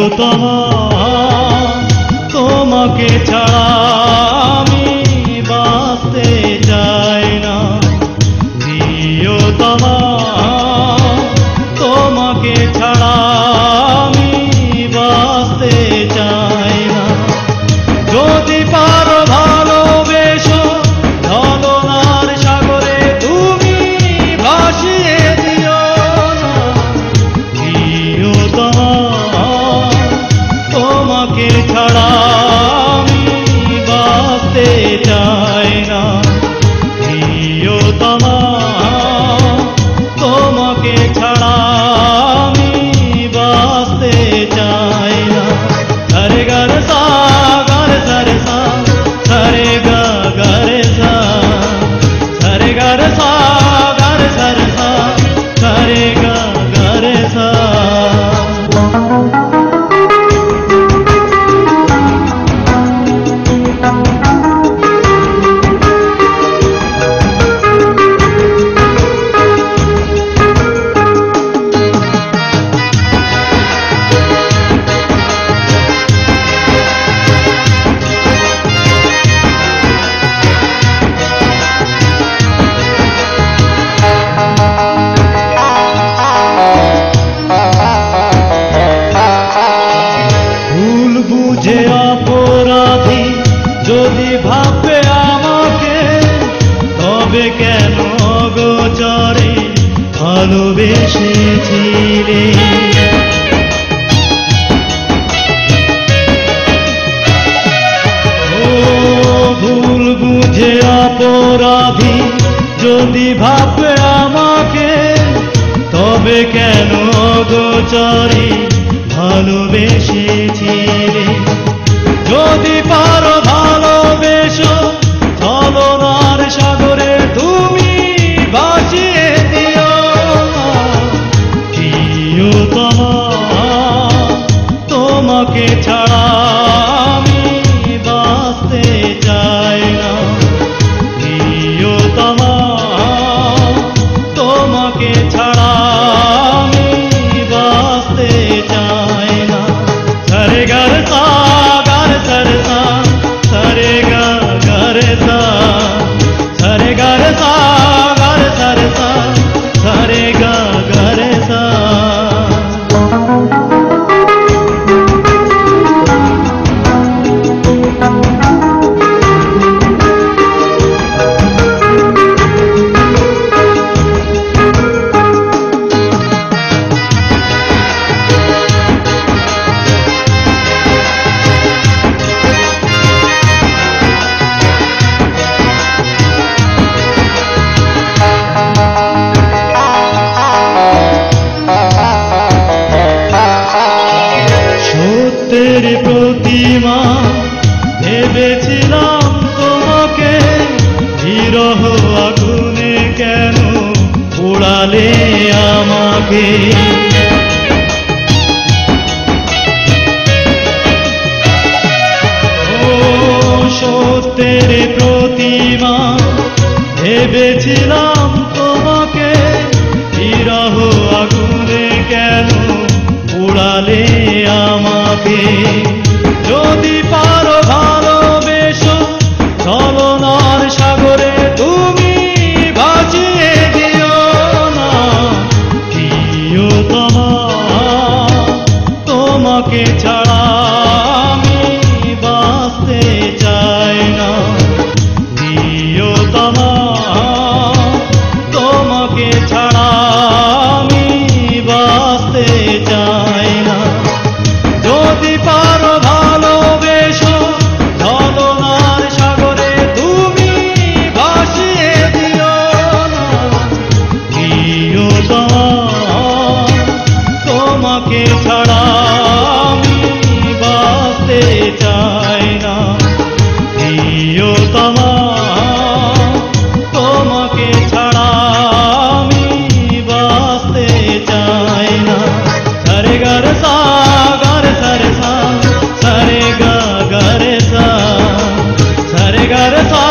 প্রিয়তমা তোমাকে ছাড়া আমি বাঁচতে চাই না। প্রিয়তমা তোমাকে ছাড়া আমি বাঁচতে চাই না। যদি পারো ভালোবেসো ছলনার সাগরে তুমি ভাসিয়ে দিও না। প্রিয়তমা তোমাকে ছাড়া আমি বাঁচতে চাই না। প্রিয়তমা তোমাকে ছাড়া আমি বাঁচতে চাই না। সারে গা রে সা গা রে সা রে সা, সারে গা গা রে সা, সারে গা রে সা গা রে সা রে সা, সারে গা গা রে সা। বুঝে অপরাধী যদি ভাববে আমাকে, তবে কেন অগোচরে ভালোবেসেছিলে। ও ভুল বুঝে অপরাধী যদি ভাববে আমাকে, তবে কেন অগোচরে ভালোবেসেছিলে। যদি পারো ভালোবেসো ছলনার সাগরে তুমি ভাসিয়ে দিও না। প্রিয়তমা তোমাকে ছাড়া আমি বাঁচতে চাই না। প্রিয়তমা তোমাকে ছাড়া আমি বাঁচতে চাই না। সারে গা রে সা গা রে সা রে সা, সারে গা গা রে সা, সারে গা রে সা গা রে সা রে সা, সারে গা গা রে সা। সত্যের প্রতিমা ভেবেছিলাম তোমাকে, বিরহ আগুনে কেন পোড়ালে আমাকে। ও সত্যের প্রতিমা ভেবেছিলাম তোমাকে, বিরহ আগুনে কেন পোড়ালে আমাকে। যদি পারো ভালোবেসো ছলনার সাগরে তুমি ভাসিয়ে দিও না। প্রিয়তমা তোমাকে ছাড়া আমি বাঁচতে চাই না। প্রিয়তমা তোমাকে ছাড়া আমি বাঁচতে চাই না। যদি পারো ভালোবেসো ছলনার সাগরে তুমি ভাসিয়ে দিও না। প্রিয়তমা তোমাকে ছাড়া আমি বাঁচতে চাই না। প্রিয়তমা তোমাকে ছাড়া আমি বাঁচতে চাই না। সারে গা রে সা গা রে সা রে সা, সারে গা গা রে সা, সারে গা রে সা।